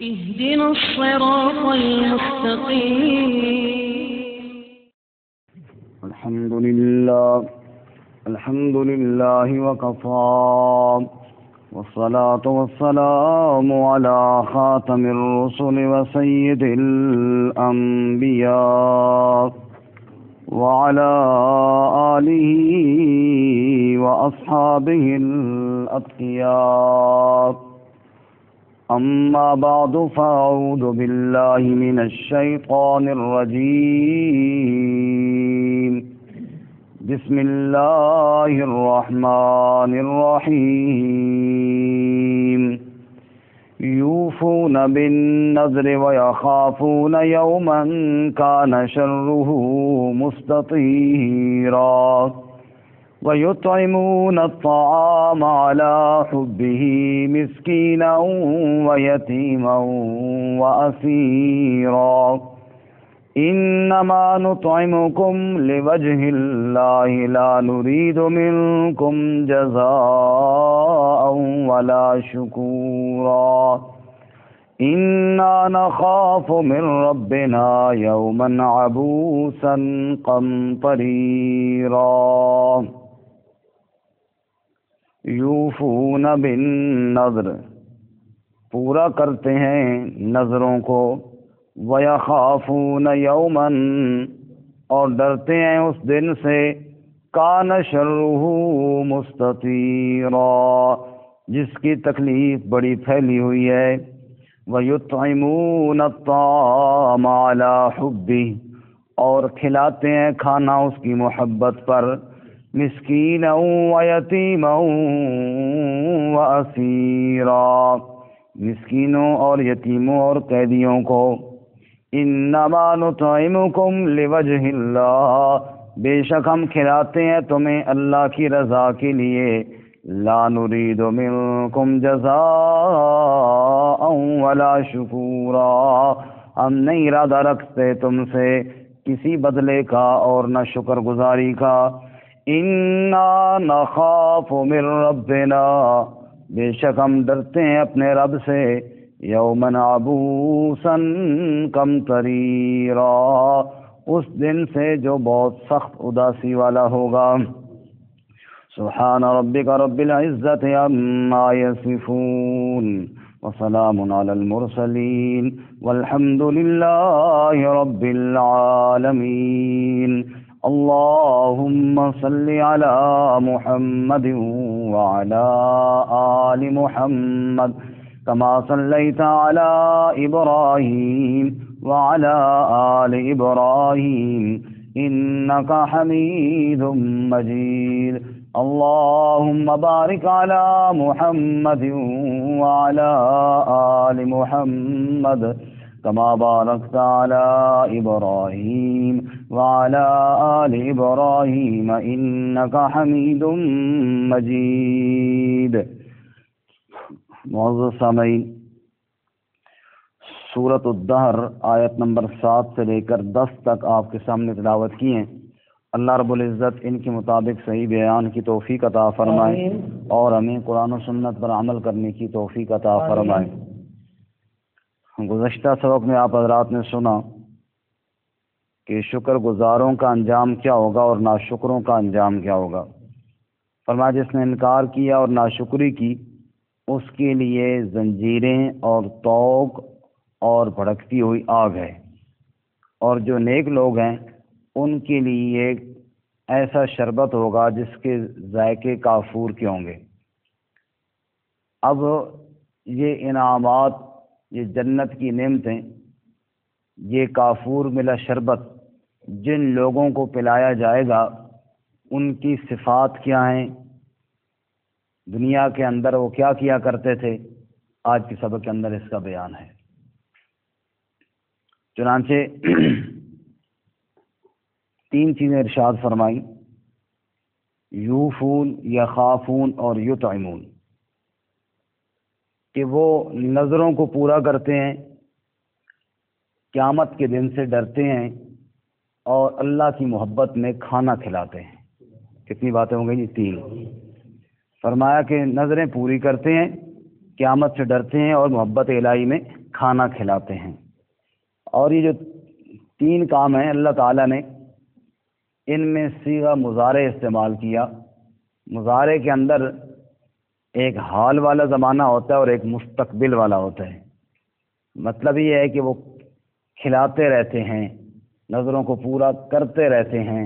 اهدنا الصراط المستقيم. الحمد لله وكفى والصلاة والسلام على خاتم الرسل وسيد الأنبياء وعلى آله وأصحابه الأتقياء. أما بعد فأعوذ بالله من الشيطان الرجيم. بسم الله الرحمن الرحيم. يوفون بالنذر ويخافون يوما كان شره مستطيرا ويطعمون الطعام على حبه مسكينا ويتيما وأسيرا. إنما نطعمكم لوجه الله لا نريد منكم جزاء ولا شكورا. إنا نخاف من ربنا يوما عبوسا قمطريرا. یوفون بالنذر، پورا کرتے ہیں نذروں کو، وَيَخَافُونَ يَوْمًا، اور ڈرتے ہیں اس دن سے، کان شرہ مستطیرا، جس کی تکلیف بڑی پھیلی ہوئی ہے. وَيُطْعِمُونَ الطَّعَامَ عَلَى حُبِّهِ، اور کھلاتے ہیں کھانا اس کی محبت پر، مسکینا ویتیما واسیرا، مسکینوں اور یتیموں اور قیدیوں کو. انما نطعمکم لوجہ اللہ، بے شک ہم کھلاتے ہیں تمہیں اللہ کی رضا کے لیے. لا نرید منکم جزاء ولا شکورا، ہم نہیں ارادہ رکھتے تم سے کسی بدلے کا اور نہ شکر گزاری کا. انا نخاف من ربنا، بے شک ہم ڈرتے ہیں اپنے رب سے، یومن عبوسا قمطریرا، اس دن سے جو بہت سخت اداسی والا ہوگا. سبحان ربک رب العزت عما یصفون وسلام علی المرسلین والحمد للہ رب العالمین. اللهم صل على محمد وعلى آل محمد كما صليت على إبراهيم وعلى آل إبراهيم إنك حميد مجيد. اللهم بارك على محمد وعلى آل محمد كما باركت على إبراهيم وعلى آل إبراهيم إنك حميد مجيد. معزز سامعین، سورۃ الدہر آیت نمبر 7 سے لے کر 10 تک آپ کے سامنے تلاوت کی ہیں. اللہ رب العزت ان کے مطابق صحیح بیان کی توفیق عطا فرمائے اور ہمیں قرآن و سنت پر عمل کرنے کی توفیق عطا فرمائے. گزشتہ سبق میں آپ حضرات نے سنا کہ شکر گزاروں کا انجام کیا ہوگا اور ناشکروں کا انجام کیا ہوگا. فرمایا جس نے انکار کیا اور ناشکری کی اس کے لیے زنجیریں اور طوق اور بھڑکتی ہوئی آگ ہے، اور جو نیک لوگ ہیں ان کے لیے ایک ایسا شربت ہوگا جس کے ذائقے کافور کے ہوں گے. اب یہ انعامات، یہ جنت کی نعمتیں، یہ کافور ملا شربت جن لوگوں کو پلایا جائے گا ان کی صفات کیا ہیں، دنیا کے اندر وہ کیا کیا کرتے تھے، آج کے سبق کے اندر اس کا بیان ہے. چنانچہ 3 چیزیں ارشاد فرمائی، یوفون، یخافون اور یطعمون، کہ وہ نظروں کو پورا کرتے ہیں، قیامت کے دن سے ڈرتے ہیں اور اللہ کی محبت میں کھانا کھلاتے ہیں. کتنی باتیں ہوں گی؟ 3. فرمایا کہ نظریں پوری کرتے ہیں، قیامت سے ڈرتے ہیں اور محبت الہی میں کھانا کھلاتے ہیں۔ اور یہ جو 3 کام ہیں اللہ تعالیٰ نے ان میں صیغہ مضارع استعمال کیا۔ مضارع کے اندر ایک حال والا زمانہ ہوتا ہے اور ایک مستقبل والا ہوتا ہے۔ مطلب یہ ہے کہ وہ کھلاتے رہتے ہیں، نظروں کو پورا کرتے رہتے ہیں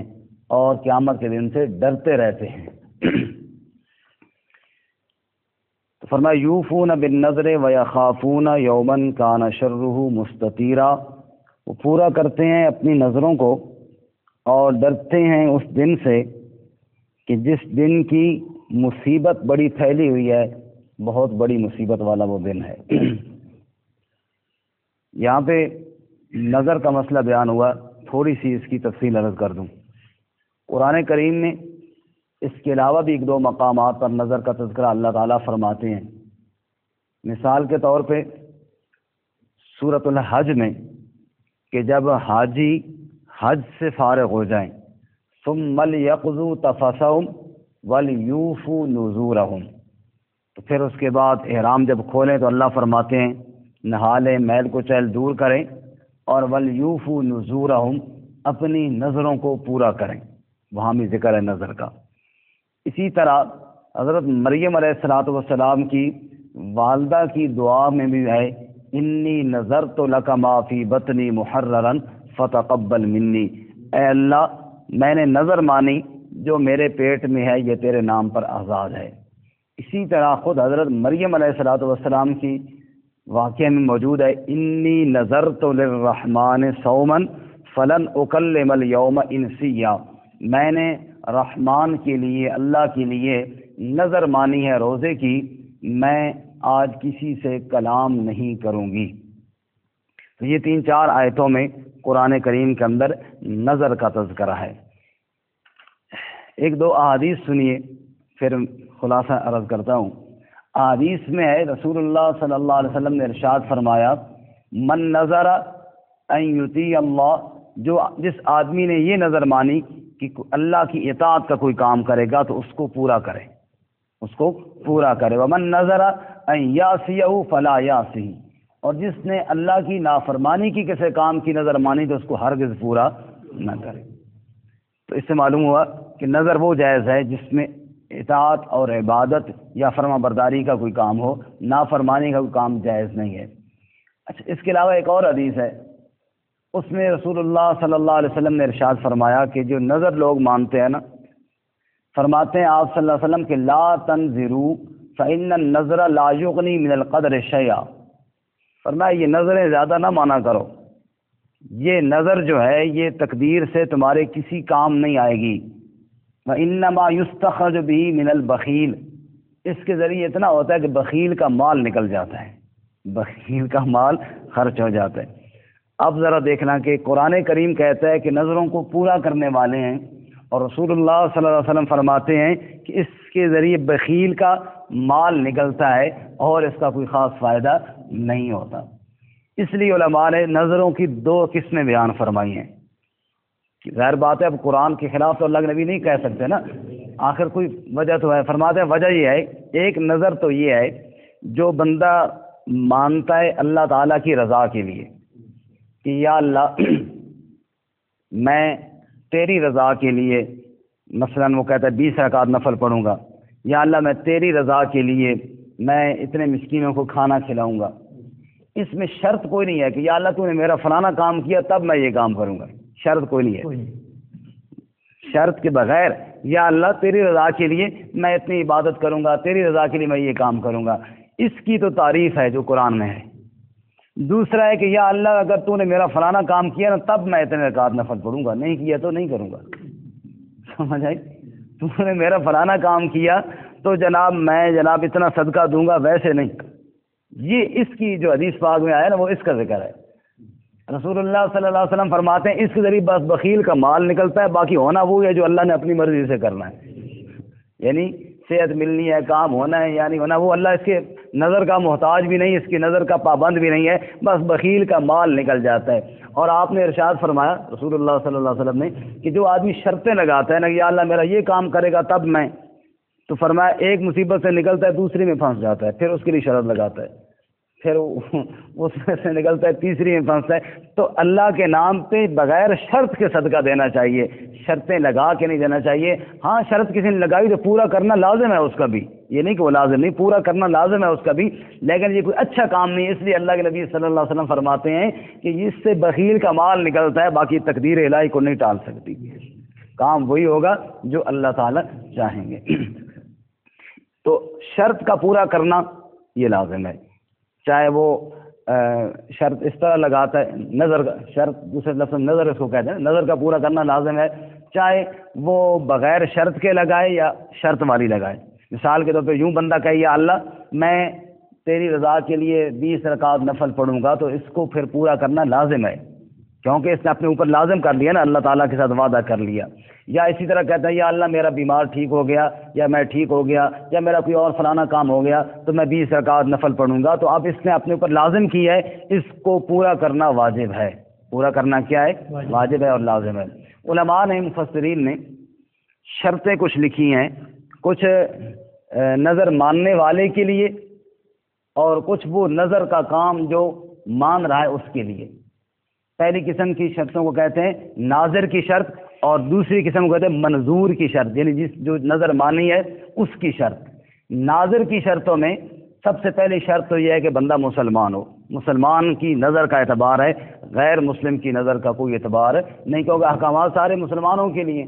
اور قیامت کے دن سے ڈرتے رہتے ہیں۔ تو فرمایا یوفون بالنذر ویخافون یوما کان شرہ مستطیرا، وہ پورا کرتے ہیں اپنی نظروں کو اور ڈرتے ہیں اس دن سے کہ جس دن کی مصیبت بڑی پھیلی ہوئی ہے، بہت بڑی مصیبت والا وہ دن ہے۔ یہاں پہ نظر کا مسئلہ بیان ہوا، تھوڑی سی اس کی تفصیل عرض کر دوں۔ قرآن کریم میں اس کے علاوہ بھی 1-2 مقامات پر نظر کا تذکرہ اللہ تعالیٰ فرماتے ہیں۔ مثال کے طور پہ سورۃ الحج میں کہ جب حاجی حج سے فارغ ہو جائیں، ثم لیقضوا تفثہم ولیوفوا نذورہم، تو پھر اس کے بعد احرام جب کھولیں تو اللہ فرماتے ہیں نہا لیں، میل کو چیل دور کریں، اور ولیوفوا نذورہم، اپنی نظروں کو پورا کریں۔ وہاں بھی ذکر ہے نظر کا۔ اسی طرح حضرت مریم علیہ السلام کی والدہ کی دعا میں بھی ہے انی نذرت لک ما فی بطنی محررا فتقبل منی، اے اللہ میں نے نظر مانی جو میرے پیٹ میں ہے یہ تیرے نام پر آزاد ہے۔ اسی طرح خود حضرت مریم علیہ السلام کی واقعہ میں موجود ہے انی نذرت للرحمن صوما فلن اکلم اليوم انسیا، میں نے رحمان کے لیے، اللہ کے لیے نظر مانی ہے روزے کی، میں آج کسی سے کلام نہیں کروں گی۔ تو یہ 3-4 آیتوں میں قرآن کریم کے اندر نظر کا تذکرہ ہے۔ 1-2 احادیث سنیے پھر خلاصہ عرض کرتا ہوں۔ احادیث میں ہے رسول اللہ صلی اللہ علیہ وسلم نے ارشاد فرمایا من نظر ان یطیع اللہ، جس آدمی نے یہ نظر مانی کہ اللہ کی اطاعت کا کوئی کام کرے گا تو اس کو پورا کرے، اس کو پورا کرے۔ ومن نظر ان یعصیہ فلا یعصیہ، اور جس نے اللہ کی نافرمانی کی کسی کام کی نظر مانی تو اس کو ہرگز پورا نہ کرے۔ تو اس سے معلوم ہوا کہ نظر وہ جائز ہے جس میں اطاعت اور عبادت یا فرما برداری کا کوئی کام ہو، نافرمانی کا کوئی کام جائز نہیں ہے۔ اچھا، اس کے علاوہ ایک اور حدیث ہے، اس میں رسول اللہ صلی اللہ علیہ وسلم نے ارشاد فرمایا کہ جو نظر لوگ مانتے ہیں نا، فرماتے ہیں آپ صلی اللہ علیہ وسلم کہ لا تنظروا فإن النظر لا یغنی من القدر شیئا، فرمایا یہ نظریں زیادہ نہ مانا کرو، یہ نظر جو ہے یہ تقدیر سے تمہارے کسی کام نہیں آئے گی۔ وإنما یستخرج به من البخیل، اس کے ذریعے اتنا ہوتا ہے کہ بخیل کا مال نکل جاتا ہے، بخیل کا مال خرچ ہو جاتا ہے۔ اب ذرا دیکھنا کہ قرآن کریم کہتا ہے کہ نظروں کو پورا کرنے والے ہیں، اور رسول اللہ صلی اللہ علیہ وسلم فرماتے ہیں کہ اس کے ذریعے بخیل کا مال نکلتا ہے اور اس کا کوئی خاص فائدہ نہیں ہوتا۔ اس لیے علماء نے نظروں کی 2 قسمیں بیان فرمائی ہیں۔ ظاہر بات ہے اب قرآن کے خلاف تو اللہ کے نبی نہیں کہہ سکتے نا، آخر کوئی وجہ تو ہے۔ فرماتے ہیں وجہ یہ ہے، ایک نظر تو یہ ہے جو بندہ مانتا ہے اللہ تعالیٰ کی رضا کے لیے کہ یا اللہ میں تیری رضا کے لیے، مثلاً وہ کہتا ہے 20 رکعت نفل پڑھوں گا، یا اللہ میں تیری رضا کے لیے میں اتنے مسکینوں کو کھانا کھلاؤں گا۔ اس میں شرط کوئی نہیں ہے کہ یا اللہ تو نے میرا فلانا کام کیا تب میں یہ کام کروں گا، شرط کوئی نہیں ہے۔ شرط کے بغیر یا اللہ تیری رضا کے لیے میں اتنی عبادت کروں گا، تیری رضا کے لیے میں یہ کام کروں گا، اس کی تو تعریف ہے جو قرآن میں ہے۔ دوسرا ہے کہ یا اللہ اگر تو نے میرا فلانا کام کیا نا تب میں اتنے رکعت نفل پڑھوں گا، نہیں کیا تو نہیں کروں گا۔ سمجھ آئی؟ تو نے میرا فلانا کام کیا تو میں جناب اتنا صدقہ دوں گا، ویسے نہیں۔ یہ اس کی جو حدیث پاک میں آیا نا وہ اس کا ذکر ہے۔ رسول اللہ صلی اللہ علیہ وسلم فرماتے ہیں اس کے ذریعے بس بخیل کا مال نکلتا ہے، باقی ہونا وہ ہے جو اللہ نے اپنی مرضی سے کرنا ہے، یعنی صحت ملنی ہے، کام ہونا ہے یا نہیں ہونا، وہ اللہ اس کے نظر کا محتاج بھی نہیں، اس کی نظر کا پابند بھی نہیں ہے، بس بخیل کا مال نکل جاتا ہے۔ اور آپ نے ارشاد فرمایا رسول اللہ صلی اللہ علیہ وسلم نے کہ جو آدمی شرطیں لگاتا ہے نا کہ یا اللہ میرا یہ کام کرے گا تب میں، تو فرمایا ایک مصیبت سے نکلتا ہے دوسری میں پھنس جاتا ہے، پھر اس کے لیے شرط لگاتا ہے، پھر اس میں سے نکلتا ہے تیسری میں پھنستا ہے. تو اللہ کے نام پہ بغیر شرط کے صدقہ دینا چاہیے, شرطیں لگا کے نہیں دینا چاہیے. ہاں شرط کسی نے لگائی تو پورا کرنا لازم ہے اس کا بھی, یہ نہیں کہ وہ لازم نہیں, پورا کرنا لازم ہے اس کا بھی, لیکن یہ کوئی اچھا کام نہیں. اس لیے اللہ کے نبی صلی اللہ علیہ وسلم فرماتے ہیں کہ اس سے بخیل کا مال نکلتا ہے, باقی تقدیر الہی کو نہیں ٹال سکتی. کام وہی ہوگا جو اللہ تعالیٰ چاہیں گے. تو شرط کا پورا کرنا یہ لازم ہے, چاہے وہ شرط اس طرح لگاتا ہے, نظر کا شرط, دوسرے لفظ نظر اس کو کہتے ہیں, نظر کا پورا کرنا لازم ہے, چاہے وہ بغیر شرط کے لگائے یا شرط والی لگائے. مثال کے طور پہ یوں بندہ کہے یا اللہ میں تیری رضا کے لیے 20 رکعت نفل پڑھوں گا, تو اس کو پھر پورا کرنا لازم ہے, کیونکہ اس نے اپنے اوپر لازم کر لیا نا, اللہ تعالیٰ کے ساتھ وعدہ کر لیا. یا اسی طرح کہتا ہے یا اللہ میرا بیمار ٹھیک ہو گیا, یا میں ٹھیک ہو گیا, یا میرا کوئی اور فلانا کام ہو گیا تو میں 20 رکعت نفل پڑھوں گا. تو اب اس نے اپنے اوپر لازم کیا ہے, اس کو پورا کرنا واجب ہے. پورا کرنا کیا ہے؟ واجب ہے اور لازم ہے. علماء نے, مفسرین نے شرطیں کچھ لکھی ہیں, کچھ نظر ماننے والے کے لیے اور کچھ وہ نظر کا کام جو مان رہا ہے اس کے لیے. پہلی قسم کی شرطوں کو کہتے ہیں ناظر کی شرط, اور دوسری قسم کو کہتے ہیں منظور کی شرط, یعنی جس جو نظر مانی ہے اس کی شرط. ناظر کی شرطوں میں سب سے پہلی شرط تو یہ ہے کہ بندہ مسلمان ہو. مسلمان کی نظر کا اعتبار ہے, غیر مسلم کی نظر کا کوئی اعتبار نہیں, کیونکہ احکامات سارے مسلمانوں کے لیے.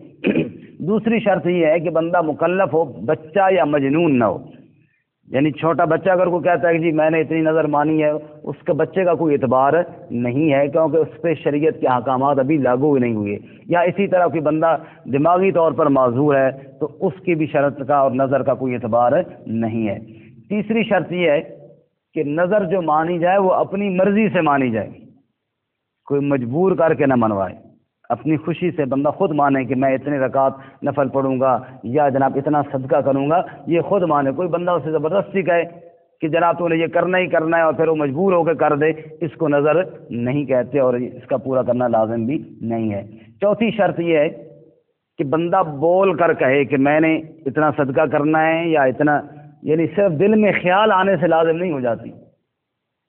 دوسری شرط یہ ہے کہ بندہ مکلف ہو, بچہ یا مجنون نہ ہو. یعنی چھوٹا بچہ اگر کوئی کہتا ہے کہ جی میں نے اتنی نظر مانی ہے, اس کے بچے کا کوئی اعتبار نہیں ہے, کیونکہ اس پہ شریعت کے احکامات ابھی لاگو نہیں ہوئے. یا اسی طرح کوئی بندہ دماغی طور پر معذور ہے تو اس کی بھی شرط کا اور نظر کا کوئی اعتبار نہیں ہے. تیسری شرط یہ ہے کہ نظر جو مانی جائے وہ اپنی مرضی سے مانی جائے, کوئی مجبور کر کے نہ منوائے. اپنی خوشی سے بندہ خود مانے کہ میں اتنے رکعت نفل پڑھوں گا یا جناب اتنا صدقہ کروں گا, یہ خود مانے. کوئی بندہ اسے زبردستی کہے کہ جناب تو نے یہ کرنا ہی کرنا ہے اور پھر وہ مجبور ہو کے کر دے, اس کو نظر نہیں کہتے اور اس کا پورا کرنا لازم بھی نہیں ہے. چوتھی شرط یہ ہے کہ بندہ بول کر کہے کہ میں نے اتنا صدقہ کرنا ہے یا اتنا, یعنی صرف دل میں خیال آنے سے لازم نہیں ہو جاتی,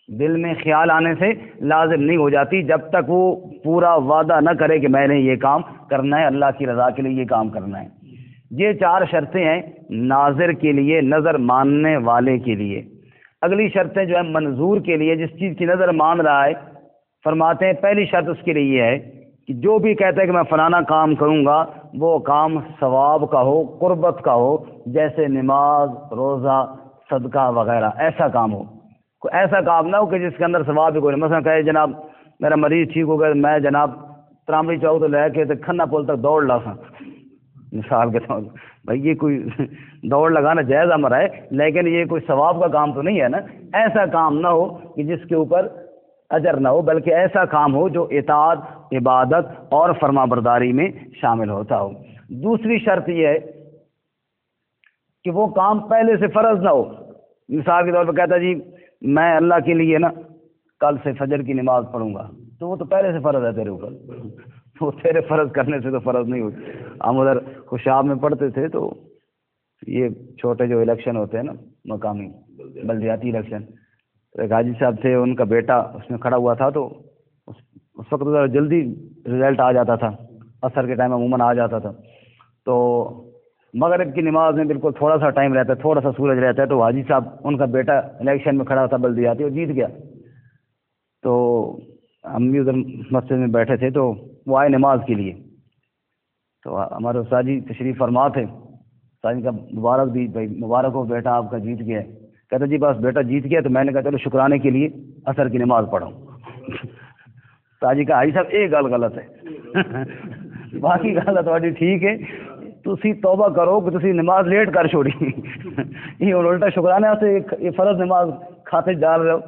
دل میں خیال آنے سے لازم نہیں ہو جاتی, جب تک وہ پورا وعدہ نہ کرے کہ میں نے یہ کام کرنا ہے, اللہ کی رضا کے لیے یہ کام کرنا ہے. یہ 4 شرطیں ہیں ناظر کے لیے, نظر ماننے والے کے لیے. اگلی شرطیں جو ہے منظور کے لیے, جس چیز کی نظر مان رہا ہے, فرماتے ہیں پہلی شرط اس کے لیے یہ ہے کہ جو بھی کہتا ہے کہ میں فلانا کام کروں گا وہ کام ثواب کا ہو, قربت کا ہو, جیسے نماز, روزہ, صدقہ وغیرہ, ایسا کام ہو. کوئی ایسا کام نہ ہو کہ جس کے اندر ثواب بھی کوئی نہیں. مثلا کہے جناب میرا مریض ٹھیک ہو گیا, میں جناب ترامبی چوک تو لے کے کھنا پول تک دوڑ لا سا, مثال کے طور پر. بھائی یہ کوئی دوڑ لگانا جائز امر ہے, لیکن یہ کوئی ثواب کا کام تو نہیں ہے نا. ایسا کام نہ ہو کہ جس کے اوپر اجر نہ ہو, بلکہ ایسا کام ہو جو اطاعت, عبادت اور فرما برداری میں شامل ہوتا ہو. دوسری شرط یہ ہے کہ وہ کام پہلے سے فرض نہ ہو. مثال کے طور پر کہتا جی میں اللہ کے لیے نا کل سے فجر کی نماز پڑھوں گا, تو وہ تو پہلے سے فرض ہے تیرے اوپر, وہ تیرے فرض کرنے سے تو فرض نہیں ہوتی. ہم ادھر خوشاب میں پڑھتے تھے تو یہ چھوٹے جو الیکشن ہوتے ہیں نا مقامی بلدیاتی الیکشن, ایک حاجی صاحب تھے, ان کا بیٹا اس میں کھڑا ہوا تھا, تو اس وقت ذرا جلدی رزلٹ آ جاتا تھا, عصر کے ٹائم عموماً آ جاتا تھا. تو مغرب کی نماز میں بالکل تھوڑا سا ٹائم رہتا ہے, تھوڑا سا سورج رہتا ہے, تو حاجی صاحب ان کا بیٹا الیکشن میں کھڑا تھا بلدیاتی اور جیت گیا. تو ہم بھی ادھر مسجد میں بیٹھے تھے, تو وہ آئے نماز کے لیے, تو ہمارے استاد جی تشریف فرما تھے. استاد جی کا مبارک دی, بھائی مبارک ہو بیٹا آپ کا جیت گیا ہے. کہتا جی بس بیٹا جیت گیا, تو میں نے کہا چلو شکرانے کے لیے عصر کی نماز پڑھوں. استاد جی کا حاجی صاحب ایک گل غلط ہے, باقی گل تھوڑی ٹھیک ہے, تسی توبہ کرو کہ تسی نماز لیٹ کر چھوڑی, یہ الٹا شکرانے سے یہ فرض نماز کھاتے جا رہے ہو.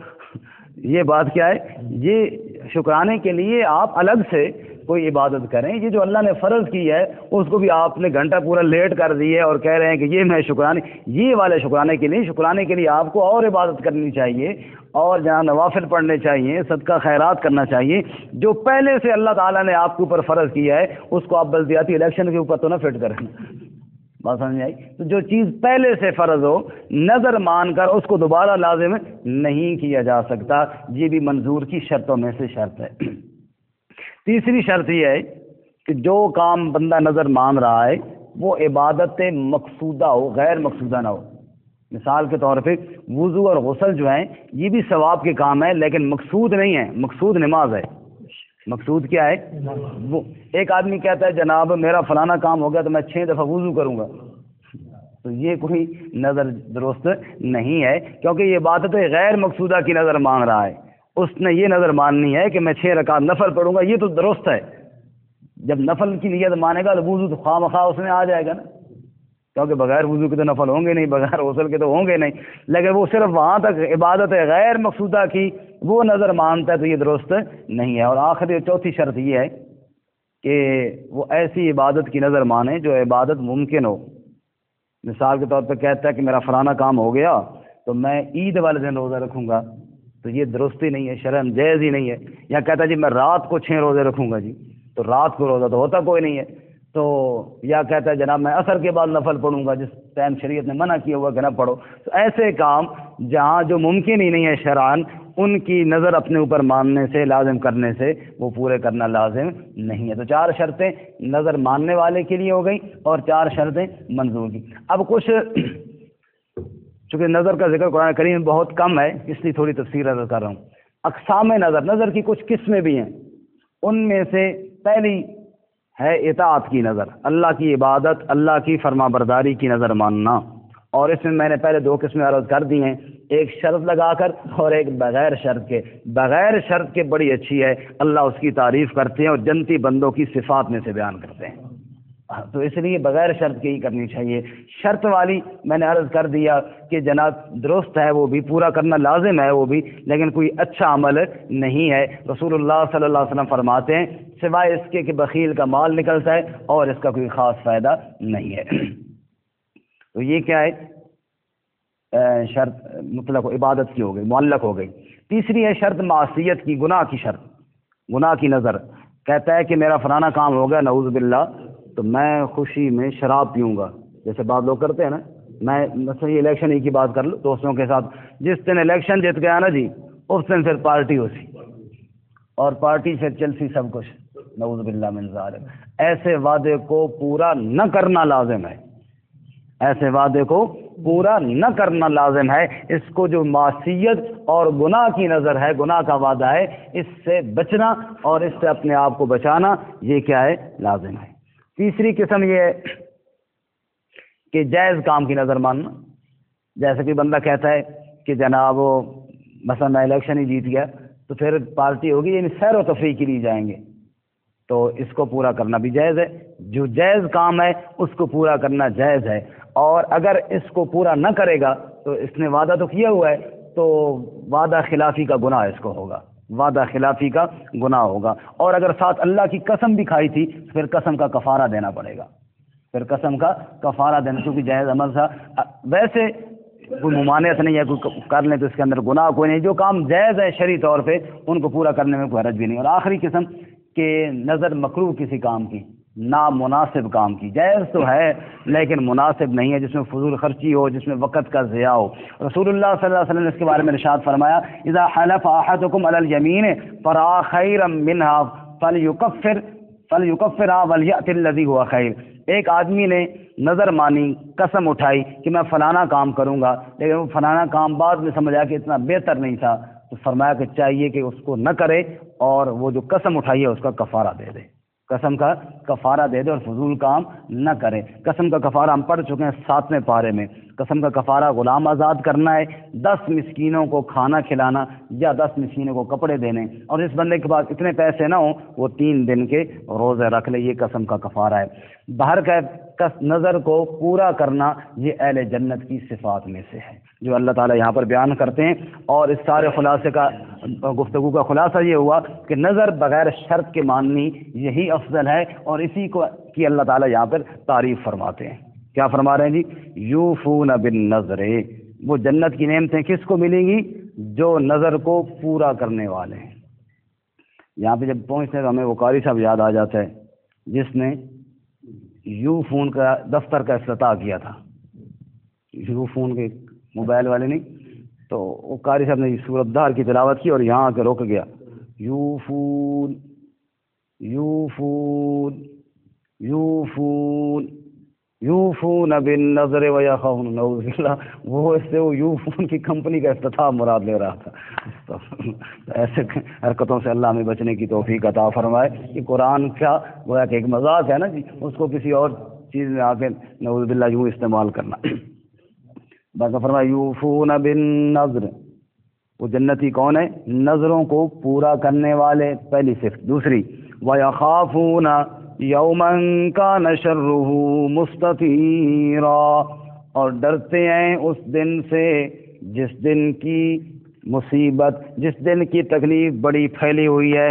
یہ بات کیا ہے, یہ شکرانے کے لیے آپ الگ سے کوئی عبادت کریں. یہ جو اللہ نے فرض کی ہے اس کو بھی آپ نے گھنٹہ پورا لیٹ کر دی ہے اور کہہ رہے ہیں کہ یہ میں شکرانے, یہ والے شکرانے کے لیے, شکرانے کے لیے آپ کو اور عبادت کرنی چاہیے اور جہاں نوافل پڑھنے چاہیے, صدقہ خیرات کرنا چاہیے. جو پہلے سے اللہ تعالیٰ نے آپ کے اوپر فرض کیا ہے اس کو آپ بلدیاتی الیکشن کے اوپر تو نہ فٹ کریں. بات سمجھ آئی؟ تو جو چیز پہلے سے فرض ہو نظر مان کر اس کو دوبارہ لازم نہیں کیا جا سکتا، یہ بھی منظور کی شرطوں میں سے شرط ہے۔ تیسری شرط یہ ہے کہ جو کام بندہ نظر مان رہا ہے وہ عبادت مقصودہ ہو، غیر مقصودہ نہ ہو۔ مثال کے طور پہ وضو اور غسل جو ہیں یہ بھی ثواب کے کام ہیں، لیکن مقصود نہیں ہے، مقصود نماز ہے۔ مقصود کیا ہے؟ وہ ایک آدمی کہتا ہے جناب میرا فلانا کام ہو گیا تو میں 6 دفعہ وضو کروں گا، تو یہ کوئی نظر درست نہیں ہے، کیونکہ یہ عبادت غیر مقصودہ کی نظر مان رہا ہے۔ اس نے یہ نظر ماننی ہے کہ میں 6 رکعت نفل پڑھوں گا، یہ تو درست ہے۔ جب نفل کی نیت مانے گا تو وضو تو خواہ مخواہ اس میں آ جائے گا نا، کیونکہ بغیر وضو کے تو نفل ہوں گے نہیں، بغیر غسل کے تو ہوں گے نہیں، لیکن وہ صرف وہاں تک عبادت غیر مقصودہ کی وہ نظر مانتا ہے تو یہ درست نہیں ہے۔ اور آخری چوتھی شرط یہ ہے کہ وہ ایسی عبادت کی نظر مانے جو عبادت ممکن ہو۔ مثال کے طور پہ کہتا ہے کہ میرا فلانا کام ہو گیا تو میں عید والے دن روزہ رکھوں گا، تو یہ درست ہی نہیں ہے، شرعاً جائز ہی نہیں ہے۔ یا کہتا ہے جی میں رات کو 6 روزے رکھوں گا جی، تو رات کو روزہ تو ہوتا کوئی نہیں ہے۔ تو یا کہتا ہے جناب میں عصر کے بعد نفل پڑھوں گا، جس ٹائم شریعت نے منع کیا ہوا کہ نہ پڑھو۔ تو ایسے کام جہاں جو ممکن ہی نہیں ہے شرعاً، ان کی نظر اپنے اوپر ماننے سے، لازم کرنے سے وہ پورے کرنا لازم نہیں ہے۔ تو 4 شرطیں نظر ماننے والے کے لیے ہو گئی اور 4 شرطیں منظور کی۔ اب کچھ چونکہ نظر کا ذکر قرآن کریم میں بہت کم ہے اس لیے تھوڑی تفصیل عرض کر رہا ہوں۔ اقسام نظر، نظر کی کچھ قسمیں بھی ہیں، ان میں سے پہلی ہے اطاعت کی نظر، اللہ کی عبادت، اللہ کی فرما برداری کی نظر ماننا۔ اور اس میں میں نے پہلے 2 قسمیں عرض کر دی ہیں، ایک شرط لگا کر اور ایک بغیر شرط کے۔ بغیر شرط کے بڑی اچھی ہے، اللہ اس کی تعریف کرتے ہیں اور جنتی بندوں کی صفات میں سے بیان کرتے ہیں، تو اس لیے بغیر شرط کے ہی کرنی چاہیے۔ شرط والی میں نے عرض کر دیا کہ جناب درست ہے، وہ بھی پورا کرنا لازم ہے وہ بھی، لیکن کوئی اچھا عمل نہیں ہے۔ رسول اللہ صلی اللہ علیہ وسلم فرماتے ہیں سوائے اس کے کہ بخیل کا مال نکلتا ہے اور اس کا کوئی خاص فائدہ نہیں ہے۔ تو یہ کیا ہے؟ شرط مطلق عبادت کی ہو گئی، معلق ہو گئی۔ تیسری ہے شرط معصیت کی، گناہ کی شرط، گناہ کی نظر۔ کہتا ہے کہ میرا فلانا کام ہو گیا نعوذ باللہ تو میں خوشی میں شراب پیوں گا، جیسے بعض لوگ کرتے ہیں نا۔ میں مثلا یہ الیکشن ہی کی بات کر لوں، دوستوں کے ساتھ جس دن الیکشن جیت گیا نا جی اس دن پھر پارٹی ہوتی اور پارٹی پھر چلتی سب کچھ، نعوذ باللہ من ذالک۔ ایسے وعدے کو پورا نہ کرنا لازم ہے، ایسے وعدے کو پورا نہ کرنا لازم ہے۔ اس کو جو معصیت اور گناہ کی نظر ہے، گناہ کا وعدہ ہے، اس سے بچنا اور اس سے اپنے آپ کو بچانا یہ کیا ہے؟ لازم ہے۔ تیسری قسم یہ ہے کہ جائز کام کی نظر ماننا، جیسے کہ بندہ کہتا ہے کہ جناب مثلا میں الیکشن ہی جیت گیا تو پھر پارٹی ہوگی، یعنی سیر و تفریح کے لیے جائیں گے، تو اس کو پورا کرنا بھی جائز ہے۔ جو جائز کام ہے اس کو پورا کرنا جائز ہے، اور اگر اس کو پورا نہ کرے گا تو اس نے وعدہ تو کیا ہوا ہے تو وعدہ خلافی کا گناہ اس کو ہوگا، وعدہ خلافی کا گناہ ہوگا۔ اور اگر ساتھ اللہ کی قسم بھی کھائی تھی پھر قسم کا کفارہ دینا پڑے گا، پھر قسم کا کفارہ دینا، کیونکہ جائز عمل تھا۔ ویسے کوئی ممانعت نہیں ہے، کوئی کر لیں تو اس کے اندر گناہ کوئی نہیں۔ جو کام جائز ہے شرعی طور پہ ان کو پورا کرنے میں کوئی حرج بھی نہیں۔ اور آخری قسم کہ نظر مکروہ کسی کام کی، نامناسب کام کی، جائز تو ہے لیکن مناسب نہیں ہے، جس میں فضول خرچی ہو، جس میں وقت کا ضیاع ہو۔ رسول اللہ صلی اللہ علیہ وسلم نے اس کے بارے میں ارشاد فرمایا اذا حلف احدکم علی الیمین فرأى خیرا منها فلیکفرها ولیأت الذی هو خیر۔ ایک آدمی نے نظر مانی، قسم اٹھائی کہ میں فلانا کام کروں گا، لیکن وہ فلانا کام بعد میں سمجھا کہ اتنا بہتر نہیں تھا، تو فرمایا کہ چاہیے کہ اس کو نہ کرے اور وہ جو قسم اٹھائی ہے اس کا کفارہ دے دے، قسم کا کفارہ دے دے اور فضول کام نہ کرے۔ قسم کا کفارہ ہم پڑھ چکے ہیں 7ویں پارے میں۔ قسم کا کفارہ غلام آزاد کرنا ہے، 10 مسکینوں کو کھانا کھلانا یا 10 مسکینوں کو کپڑے دینے، اور اس بندے کے پاس اتنے پیسے نہ ہوں وہ 3 دن کے روزے رکھ لے، یہ قسم کا کفارہ ہے۔ باہر کا نظر کو پورا کرنا یہ اہل جنت کی صفات میں سے ہے جو اللہ تعالیٰ یہاں پر بیان کرتے ہیں۔ اور اس سارے خلاصے کا گفتگو کا خلاصہ یہ ہوا کہ نظر بغیر شرط کے ماننی یہی افضل ہے، اور اسی کو کی اللہ تعالیٰ یہاں پر تعریف فرماتے ہیں۔ کیا فرما رہے ہیں جی؟ یوفون بالنظر، وہ جنت کی نعمتیں کس کو ملیں گی؟ جو نظر کو پورا کرنے والے ہیں۔ یہاں پہ جب پہنچتے ہیں تو ہمیں وہ قاری صاحب یاد آ جاتا ہے جس نے یو فون کا دفتر کا افتتاح کیا تھا، یو فون کے موبائل والے نہیں، تو وہ قاری صاحب نے سورۃ دہر کی تلاوت کی اور یہاں آ کے رک گیا، یو فون یو فون یو فون یوفون بالنظر ویخافون، نعوذ باللہ، وہ اس سے وہ یو فون کی کمپنی کا افتتاح مراد لے رہا تھا۔ تو ایسے حرکتوں سے اللہ ہمیں بچنے کی توفیق عطا فرمائے کہ قرآن کا گویا کہ ایک مذاق ہے نا جی، اس کو کسی اور چیز میں آ کے نعوذ باللہ یوں استعمال کرنا۔ باقی فرمایا یوفون بالنظر، وہ جنتی کون ہے؟ نظروں کو پورا کرنے والے، پہلی صفت۔ دوسری ویخافون یوما کان شرہ مستطیرا، اور ڈرتے ہیں اس دن سے جس دن کی مصیبت، جس دن کی تکلیف بڑی پھیلی ہوئی ہے،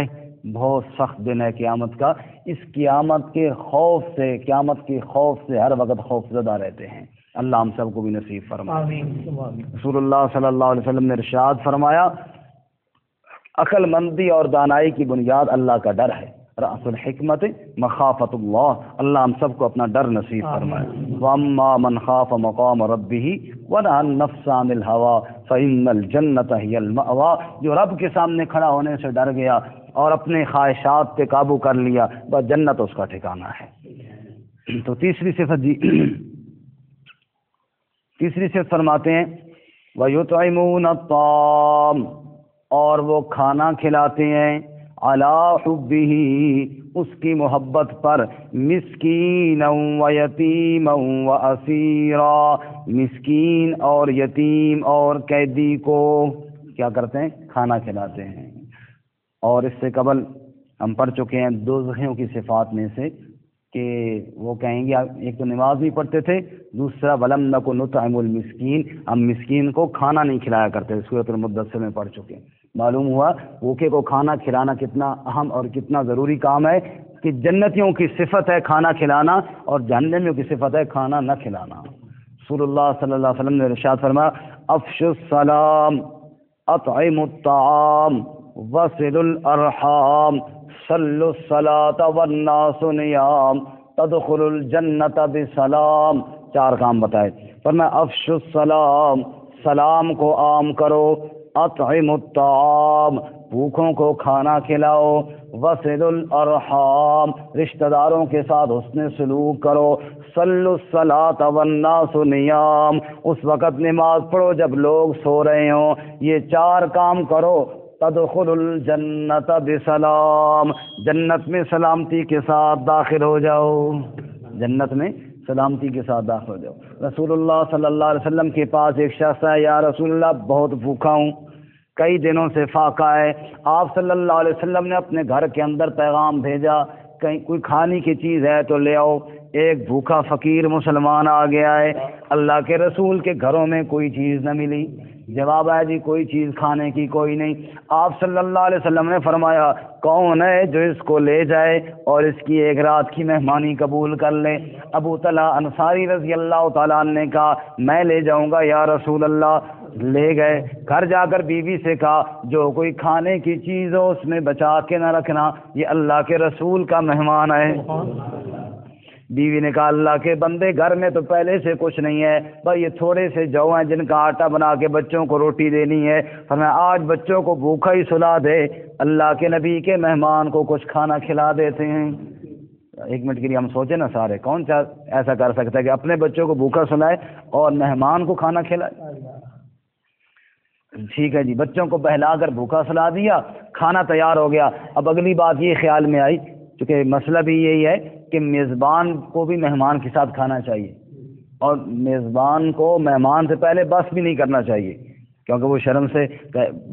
بہت سخت دن ہے قیامت کا، اس قیامت کے خوف سے، قیامت کے خوف سے ہر وقت خوف زدہ رہتے ہیں۔ اللہ ہم سب کو بھی نصیب فرمائے۔ آمین۔ رسول اللہ صلی اللہ علیہ وسلم نے ارشاد فرمایا، عقل مندی اور دانائی کی بنیاد اللہ کا ڈر ہے، رأس الحکمت مخافت اللہ، اللہ ہم سب کو اپنا ڈر نصیب فرمائے۔ وَأَمَّا مَنْ خَافَ مَقَامَ رَبِّهِ وَنَهَى النَّفْسَ عَنِ الْهَوَىٰ فَإِنَّ الْجَنَّةَ هِيَ الْمَأْوَىٰ، جو رب کے سامنے کھڑا ہونے سے ڈر گیا اور اپنے خواہشات پہ قابو کر لیا، بس جنت اس کا ٹھکانہ ہے۔ تو تیسری صفت جی، تیسری صفت فرماتے ہیں وَيُطْعِمُونَ الطَّعَامَ، اور وہ کھانا کھلاتے ہیں، عَلَىٰ حُبِّهِ، اس کی محبت پر، مسکینا ویتیما واسیرا، مسکین اور یتیم اور قیدی کو کیا کرتے ہیں؟ کھانا کھلاتے ہیں۔ اور اس سے قبل ہم پڑھ چکے ہیں دوزخیوں کی صفات میں سے کہ وہ کہیں گے، ایک تو نماز نہیں پڑھتے تھے، دوسرا ولم نکن نطعم المسکین، ہم مسکین کو کھانا نہیں کھلایا کرتے، سورۃ المدثر میں پڑھ چکے ہیں۔ معلوم ہوا بھوکے کو کھانا کھلانا کتنا اہم اور کتنا ضروری کام ہے، کہ جنتیوں کی صفت ہے کھانا کھلانا اور جہنمیوں کی صفت ہے کھانا نہ کھلانا۔ رسول اللہ صلی اللہ علیہ وسلم نے ارشاد فرمایا، افشوا السلام، اطعموا الطعام، وصلوا الارحام، صلوا الصلاۃ والناس نیام، تدخلوا الجنۃ بسلام۔ چار کام بتائے، فرمایا افشوا السلام، سلام کو عام کرو، اطعموا الطعام، بھوکوں کو کھانا کھلاؤ، وصلوا الارحام، رشتہ داروں کے ساتھ حسن سلوک کرو، صلوا الصلاۃ والناس نیام، اس وقت نماز پڑھو جب لوگ سو رہے ہوں، یہ چار کام کرو، تدخل الجنت بسلام، جنت میں سلامتی کے ساتھ داخل ہو جاؤ، جنت میں سلامتی کے ساتھ داخل ہو جاؤ۔ رسول اللہ صلی اللہ علیہ وسلم کے پاس ایک شخص ہے، یا رسول اللہ بہت بھوکا ہوں، کئی دنوں سے فاقہ ہے۔ آپ صلی اللہ علیہ وسلم نے اپنے گھر کے اندر پیغام بھیجا، کہیں کوئی کھانے کی چیز ہے تو لے آؤ۔ ایک بھوکا فقیر مسلمان آ گیا ہے، اللہ کے رسول کے گھروں میں کوئی چیز نہ ملی، جواب ہے جی کوئی چیز کھانے کی کوئی نہیں۔ آپ صلی اللہ علیہ وسلم نے فرمایا، کون ہے جو اس کو لے جائے اور اس کی ایک رات کی مہمانی قبول کر لے؟ ابو طلحہ انصاری رضی اللہ تعالیٰ عنہ نے کہا، میں لے جاؤں گا یا رسول اللہ۔ لے گئے، گھر جا کر بیوی سے کہا، جو کوئی کھانے کی چیز ہو اس میں بچا کے نہ رکھنا، یہ اللہ کے رسول کا مہمان ہے۔ بیوی نے کہا، اللہ کے بندے گھر میں تو پہلے سے کچھ نہیں ہے، بھائی یہ تھوڑے سے جو ہیں جن کا آٹا بنا کے بچوں کو روٹی دینی ہے، فرمایا آج بچوں کو بھوکا ہی سلا دے، اللہ کے نبی کے مہمان کو کچھ کھانا کھلا دیتے ہیں۔ ایک منٹ کے لیے ہم سوچیں نا سارے، کون ایسا کر سکتا ہے کہ اپنے بچوں کو بھوکا سلائے اور مہمان کو کھانا کھلائے؟ ٹھیک ہے جی، بچوں کو بہلا کر بھوکا سلا دیا، کھانا تیار ہو گیا۔ اب اگلی بات یہ خیال میں آئی، چونکہ مسئلہ بھی یہی ہے کہ میزبان کو بھی مہمان کے ساتھ کھانا چاہیے، اور میزبان کو مہمان سے پہلے بس بھی نہیں کرنا چاہیے، کیونکہ وہ شرم سے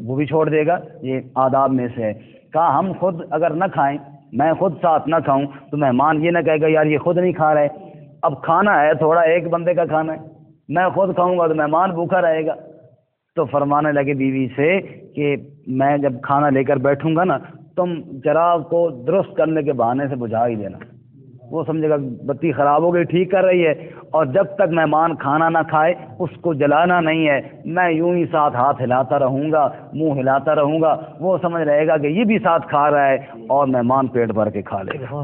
وہ بھی چھوڑ دے گا، یہ آداب میں سے ہے۔ کہا ہم خود اگر نہ کھائیں، میں خود ساتھ نہ کھاؤں تو مہمان یہ نہ کہے گا یار یہ خود نہیں کھا رہے، اب کھانا ہے تھوڑا ایک بندے کا کھانا ہے، میں خود کھاؤں گا تو مہمان بھوکا رہے گا۔ تو فرمانے لگے بیوی سے کہ میں جب کھانا لے کر بیٹھوں گا نا، تم چراغ کو درست کرنے کے بہانے سے بجھا ہی دینا، وہ سمجھے گا بتی خراب ہو گئی ٹھیک کر رہی ہے، اور جب تک مہمان کھانا نہ کھائے اس کو جلانا نہیں ہے، میں یوں ہی ساتھ ہاتھ ہلاتا رہوں گا، منہ ہلاتا رہوں گا، وہ سمجھ رہے گا کہ یہ بھی ساتھ کھا رہا ہے اور مہمان پیٹ بھر کے کھا لے گا۔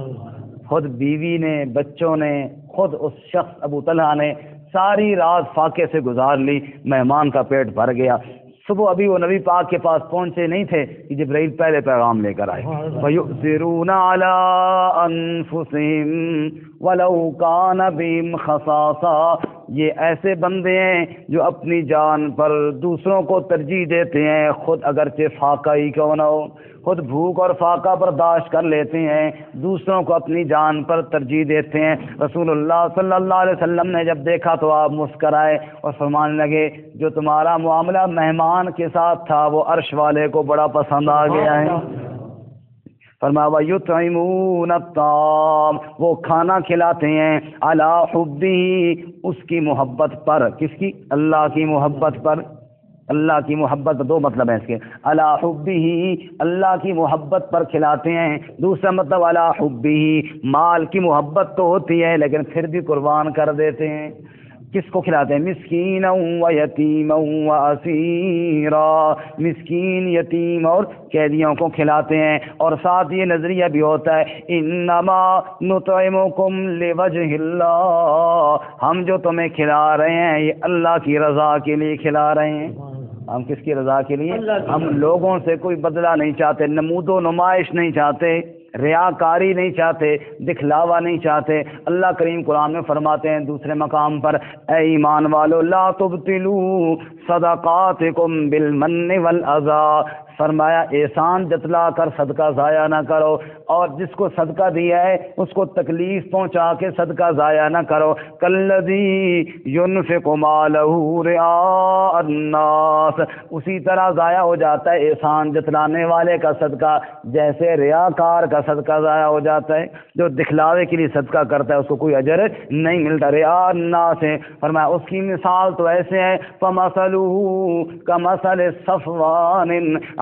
خود بیوی نے، بچوں نے، خود اس شخص ابو طلحہ نے ساری رات فاقے سے گزار لی، مہمان کا پیٹ بھر گیا۔ صبح ابھی وہ نبی پاک کے پاس پہنچے نہیں تھے کہ جبرائیل پہلے پیغام لے کر آئے۔ وَيُؤْثِرُونَ عَلَىٰ أَنفُسِهِمْ وَلَوْ كَانَ بِهِمْ خَصَاصَةٌ، یہ ایسے بندے ہیں جو اپنی جان پر دوسروں کو ترجیح دیتے ہیں، خود اگرچہ فاقہ ہی کیوں نہ ہو، خود بھوک اور فاقہ برداشت کر لیتے ہیں، دوسروں کو اپنی جان پر ترجیح دیتے ہیں۔ رسول اللہ صلی اللہ علیہ وسلم نے جب دیکھا تو آپ مسکرائے اور فرمانے لگے جو تمہارا معاملہ مہمان کے ساتھ تھا وہ عرش والے کو بڑا پسند آ گیا ہے۔ فرمایا وَيُطْعِمُونَ الطَّعَامَ، وہ کھانا کھلاتے ہیں، عَلَىٰ حُبِّهِ، اس کی محبت پر، کس کی؟ اللہ کی محبت پر۔ اللہ کی محبت دو مطلب ہے اس کے، عَلَىٰ حُبِّهِ، اللہ کی محبت پر کھلاتے ہیں۔ دوسرا مطلب عَلَىٰ حُبِّهِ، مال کی محبت تو ہوتی ہے لیکن پھر بھی قربان کر دیتے ہیں۔ کس کو کھلاتے ہیں؟ مسکینا و یتیما و اسیرا، مسکین، یتیم اور قیدیوں کو کھلاتے ہیں۔ اور ساتھ یہ نظریہ بھی ہوتا ہے انما نطعمکم لوجہ اللہ، ہم جو تمہیں کھلا رہے ہیں یہ اللہ کی رضا کے لیے کھلا رہے ہیں۔ ہم کس کی رضا کے لیے؟ ہم لوگوں سے کوئی بدلہ نہیں چاہتے، نمود و نمائش نہیں چاہتے، ریاکاری نہیں چاہتے، دکھلاوا نہیں چاہتے۔ اللہ کریم قرآن میں فرماتے ہیں دوسرے مقام پر اے ایمان والو لا تبطلوا صدقاتکم بالمن والاذی، فرمایا احسان جتلا کر صدقہ ضائع نہ کرو، اور جس کو صدقہ دیا ہے اس کو تکلیف پہنچا کے صدقہ ضائع نہ کرو۔ کالذی ينفق مالہ رعاء الناس، اسی طرح ضائع ہو جاتا ہے احسان جتلانے والے کا صدقہ جیسے ریاکار کا صدقہ ضائع ہو جاتا ہے۔ جو دکھلاوے کے لیے صدقہ کرتا ہے اس کو کوئی اجر نہیں ملتا۔ رعاء الناس ہے، فرمایا اس کی مثال تو ایسے ہے فمثلہ کمثل صفوان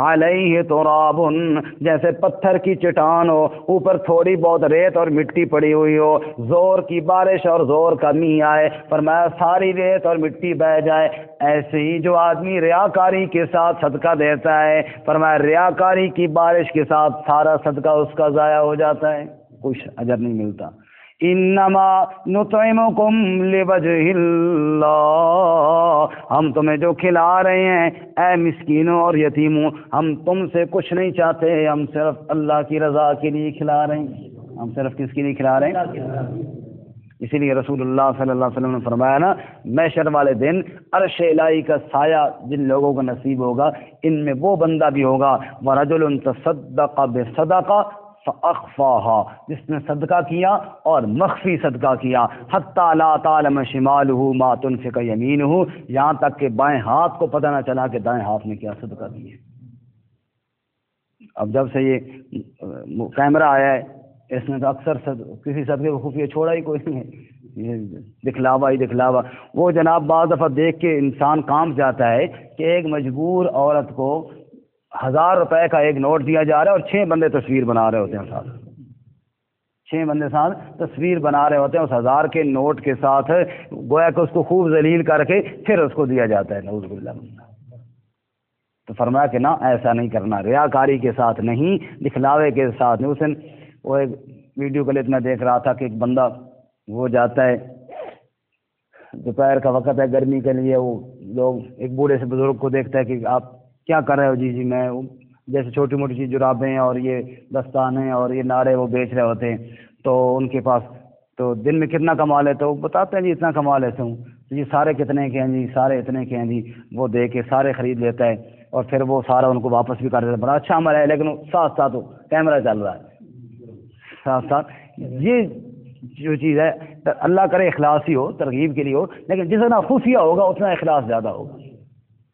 علیہ تراب، جیسے پتھر کی چٹان ہو، اوپر تھوڑی بہت ریت اور مٹی پڑی ہوئی ہو، زور کی بارش اور زور کا میہ آئے، فرمایا ساری ریت اور مٹی بہہ جائے۔ ایسے ہی جو آدمی ریاکاری کے ساتھ صدقہ دیتا ہے، فرمایا ریاکاری کی بارش کے ساتھ سارا صدقہ اس کا ضائع ہو جاتا ہے، کچھ اجر نہیں ملتا۔ انما نطعمکم لوجہ اللہ، ہم تمہیں جو کھلا رہے ہیں اے مسکینوں اور یتیموں، ہم تم سے کچھ نہیں چاہتے، ہم صرف اللہ کی رضا کے لیے کھلا رہے ہیں۔ ہم صرف کس کے لیے کھلا رہے ہیں؟ اسی لیے رسول اللہ صلی اللہ علیہ وسلم نے فرمایا نا محشر والے دن عرش الہی کا سایہ جن لوگوں کو نصیب ہوگا ان میں وہ بندہ بھی ہوگا وَرَجُلٌ تَصَدَّقَ بِصَدَقَةٍ فَأَخْفَاهَا، جس نے صدقہ کیا اور مخفی صدقہ کیا، حَتَّى لَا تَعْلَمَ شِمَالُهُ مَا تُنْفِقُ يَمِينُهُ، یہاں تک کہ بائیں ہاتھ کو پتہ نہ چلا کہ دائیں ہاتھ میں کیا صدقہ کیا۔ اب جب سے یہ کیمرہ آیا ہے اس میں تو اکثر کسی صدقے کو خفیہ چھوڑا ہی کوئی نہیں ہے، یہ دکھلاوا ہی دکھلاوا۔ وہ جناب بعض دفعہ دیکھ کے انسان کانپ جاتا ہے کہ ایک مجبور عورت کو 1000 روپے کا ایک نوٹ دیا جا رہا ہے اور 6 بندے تصویر بنا رہے ہوتے ہیں ساتھ، 6 بندے ساتھ تصویر بنا رہے ہوتے ہیں اس 1000 کے نوٹ کے ساتھ، گویا کہ اس کو خوب ذلیل کر کے پھر اس کو دیا جاتا ہے، نعوذ باللہ۔ تو فرمایا کہ نہ ایسا نہیں کرنا، ریاکاری کے ساتھ نہیں، دکھلاوے کے ساتھ نہیں۔ اس دن وہ ایک ویڈیو کلپ میں دیکھ رہا تھا کہ ایک بندہ وہ جاتا ہے، دوپہر کا وقت ہے گرمی کے لیے، وہ لوگ ایک بوڑھے سے بزرگ کو دیکھتا ہے کہ آپ کیا کر رہے ہو؟ جی میں جیسے چھوٹی موٹی چیز جرابیں اور یہ دستانے اور یہ نعرے وہ بیچ رہے ہوتے ہیں، تو ان کے پاس تو دن میں کتنا کما لیتے وہ بتاتے ہیں جی اتنا کما لیتا ہوں، تو یہ سارے کتنے کے ہیں جی، سارے اتنے کے ہیں جی، وہ دے کے سارے خرید لیتا ہے اور پھر وہ سارا ان کو واپس بھی کر دیتا ہے۔ بڑا اچھا عمل ہے، لیکن ساتھ ساتھ وہ کیمرہ چل رہا ہے ساتھ ساتھ۔ یہ جو چیز ہے اللہ کرے اخلاص ہی ہو، ترغیب کے لیے ہو، لیکن جتنا خفیہ ہوگا اتنا اخلاص زیادہ ہوگا،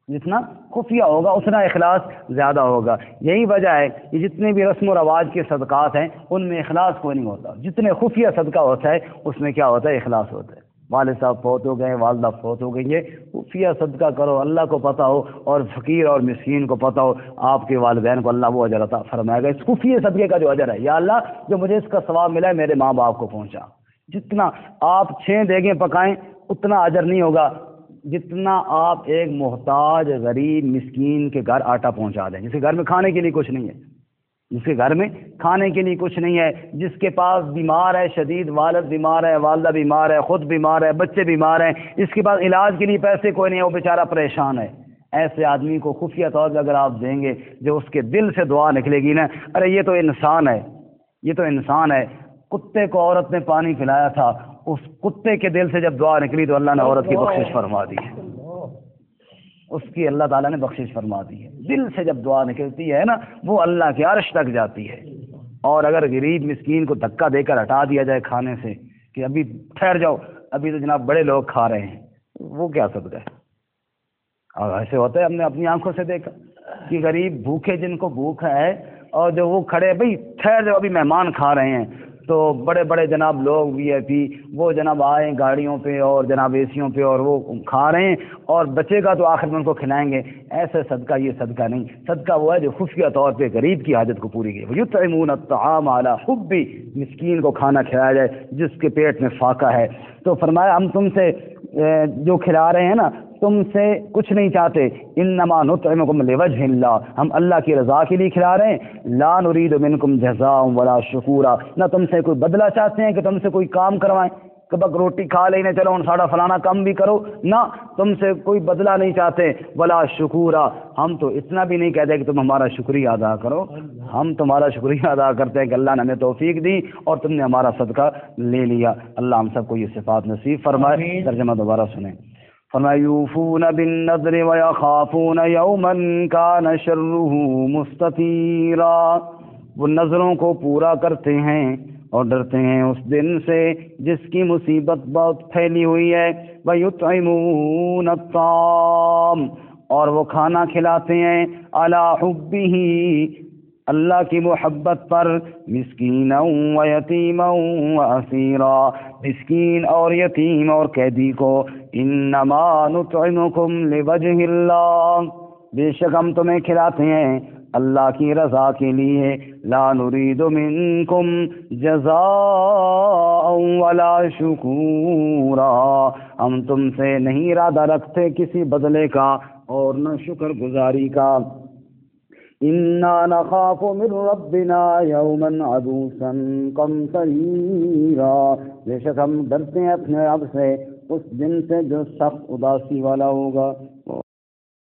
جتنا خفیہ ہوگا اتنا اخلاص زیادہ ہوگا۔ یہی وجہ ہے کہ جتنے بھی رسم و رواج کے صدقات ہیں ان میں اخلاص کوئی نہیں ہوتا، جتنے خفیہ صدقہ ہوتا ہے اس میں کیا ہوتا ہے؟ اخلاص ہوتا ہے۔ والد صاحب فوت ہو گئے، والدہ فوت ہو گئی ہے، خفیہ صدقہ کرو، اللہ کو پتہ ہو اور فقیر اور مسکین کو پتہ ہو، آپ کے والدین کو اللہ وہ اجر عطا فرمائے گا۔ اس خفیہ صدقے کا جو اجر ہے، یا اللہ جو مجھے اس کا ثواب ملا ہے میرے ماں باپ کو پہنچا، جتنا آپ 6 دیگیں پکائیں اتنا اجر نہیں ہوگا جتنا آپ ایک محتاج غریب مسکین کے گھر آٹا پہنچا دیں، جس کے گھر میں کھانے کے لیے کچھ نہیں ہے، جس کے گھر میں کھانے کے لیے کچھ نہیں ہے، جس کے پاس بیمار ہے شدید، والد بیمار ہے، والدہ بیمار ہے، خود بیمار ہے، بچے بیمار ہیں، اس کے پاس علاج کے لیے پیسے کوئی نہیں ہے، وہ بیچارہ پریشان ہے، ایسے آدمی کو خفیہ طور پہ اگر آپ دیں گے، جو اس کے دل سے دعا نکلے گی نا، ارے یہ تو انسان ہے، یہ تو انسان ہے، کتے کو عورت نے پانی پلایا تھا، اس کتے کے دل سے جب دعا نکلی تو اللہ نے عورت کی بخشش فرما دی ہے، اس کی اللہ تعالیٰ نے بخشش فرما دی ہے۔ دل سے جب دعا نکلتی ہے نا، وہ اللہ کے عرش تک جاتی ہے۔ اور اگر غریب مسکین کو دھکا دے کر ہٹا دیا جائے کھانے سے کہ ابھی ٹھہر جاؤ، ابھی تو جناب بڑے لوگ کھا رہے ہیں، وہ کیا صدقہ ہے؟ اور ایسے ہوتا ہے، ہم نے اپنی آنکھوں سے دیکھا کہ غریب بھوکے، جن کو بھوک ہے، اور جو وہ کھڑے بھائی ٹھہر جاؤ ابھی مہمان کھا رہے ہیں، تو بڑے بڑے جناب لوگ وی آئی پی وہ جناب آئے گاڑیوں پہ اور جناب اے سیوں پہ، اور وہ کھا رہے ہیں، اور بچے گا تو آخر میں ان کو کھلائیں گے۔ ایسے صدقہ یہ صدقہ نہیں، صدقہ وہ ہے جو خفیہ طور پہ غریب کی حاجت کو پوری کی۔ یطعمون الطعام علی حب، مسکین کو کھانا کھلایا جائے جس کے پیٹ میں فاقہ ہے۔ تو فرمایا ہم تم سے جو کھلا رہے ہیں نا، تم سے کچھ نہیں چاہتے، انما نطعمکم لوجہ اللہ، ہم اللہ کی رضا کے لیے کھلا رہے ہیں، لا نرید منکم جزاء ولا شکورا، نہ تم سے کوئی بدلہ چاہتے ہیں کہ تم سے کوئی کام کروائیں کہ بس روٹی کھا لینے چلو ساڑا فلانا کام بھی کرو، نہ تم سے کوئی بدلہ نہیں چاہتے، ولا شکورا، ہم تو اتنا بھی نہیں کہتے کہ تم ہمارا شکریہ ادا کرو، ہم تمہارا شکریہ ادا کرتے ہیں کہ اللہ نے ہمیں توفیق دی اور تم نے ہمارا صدقہ لے لیا۔ اللہ ہم سب کو یہ صفات نصیب فرمائے۔ ترجمہ دوبارہ سنیں۔ فرمایا یوفون بالنذر ویخافون یوما کان شرہ مستطیرا، وہ نذروں کو پورا کرتے ہیں اور ڈرتے ہیں اس دن سے جس کی مصیبت بہت پھیلی ہوئی ہے، ویطعمون الطعام، اور وہ کھانا کھلاتے ہیں، علی حبہ، اللہ کی محبت پر، مسکینا و یتیما و اسیرا، مسکین اور یتیم اور قیدی کو، انما نطعمکم لوجہ اللہ، بے شک ہم تمہیں کھلاتے ہیں اللہ کی رضا کے لیے، لا نرید منکم جزاء ولا شکورا، ہم تم سے نہیں ارادہ رکھتے کسی بدلے کا اور نہ شکر گزاری کا، انا نخاف من ربنا یوما عبوسا قمطریرا، بے شک ہم ڈرتے ہیں اپنے رب سے اس دن سے جو سخت اداسی والا ہوگا۔